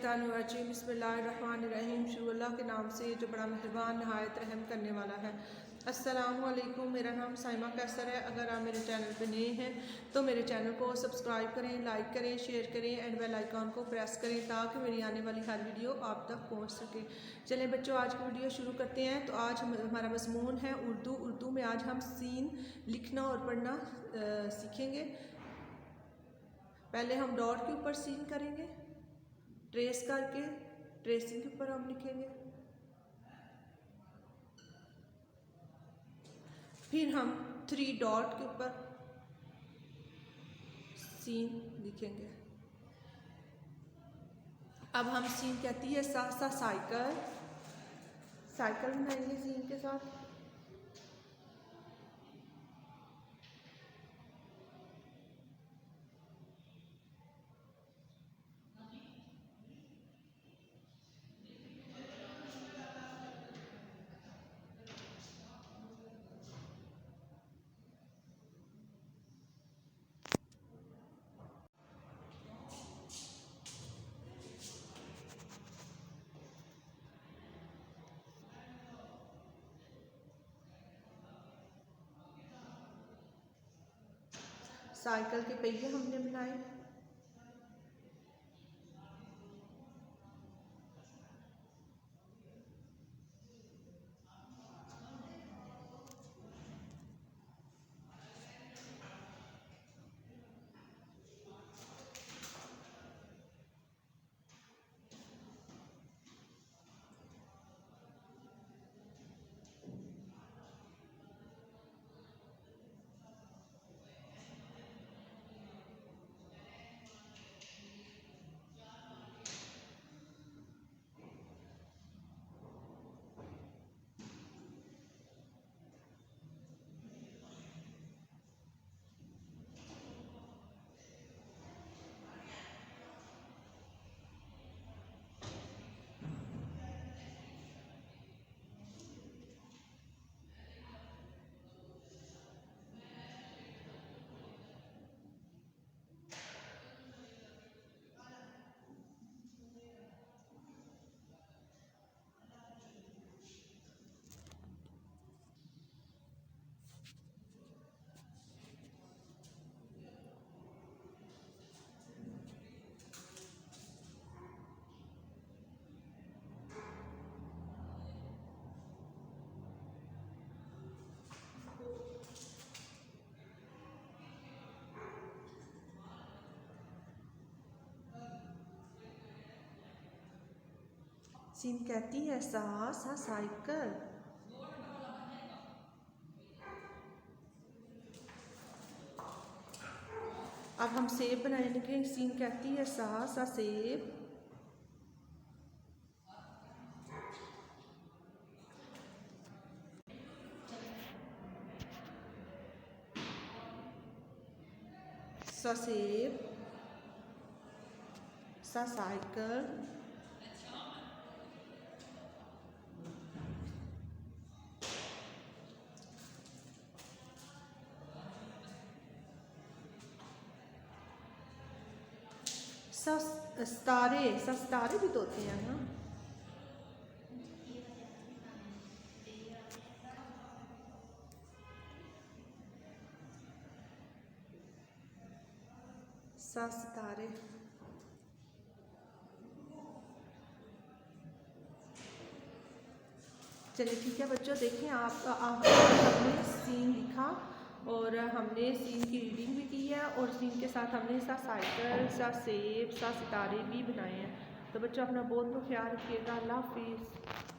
मिनश्शैतानिर्रजीम बिस्मिल्लाहिर्रहमानिर्रहीम। शुरू अल्लाह के नाम से जो बड़ा मेहरबान नहायत रहम करने वाला है। अस्सलामु अलैकुम, मेरा नाम साइमा कैसर है। अगर आप मेरे चैनल पे नए हैं तो मेरे चैनल को सब्सक्राइब करें, लाइक करें, शेयर करें एंड बेल आइकॉन को प्रेस करें ताकि मेरी आने वाली हर वीडियो आप तक पहुंच सके। चलें बच्चों, आज की वीडियो शुरू करते हैं। तो आज हमारा मज़मून है उर्दू। उर्दू में आज हम सीन लिखना और पढ़ना सीखेंगे। पहले हम डॉट के ऊपर सीन करेंगे, ट्रेस करके ट्रेसिंग के ऊपर हम लिखेंगे, फिर हम 3 डॉट के ऊपर सीन लिखेंगे। अब हम सीन कहती है सा साइकिल, साइकिल बनाएंगे सीन के साथ। साइकिल के पहिए हमने बनाए। सीन कहती है सा साइकिल। अब हम सेब बनाने लगे। सीन कहती है सा सेब। सा सेब, सा साइकिल, सस्तारे भी तो होते हैं ना। सितारे। चलिए ठीक है बच्चों, देखें हमने सीन लिखा और हमने सीन की रीडिंग भी की है और सीन के साथ हमने सा साइकिल, सा सेब, सा सितारे भी बनाए हैं। तो बच्चों अपना बहुत ख्याल रखिएगा। अल्लाह हाफिज़।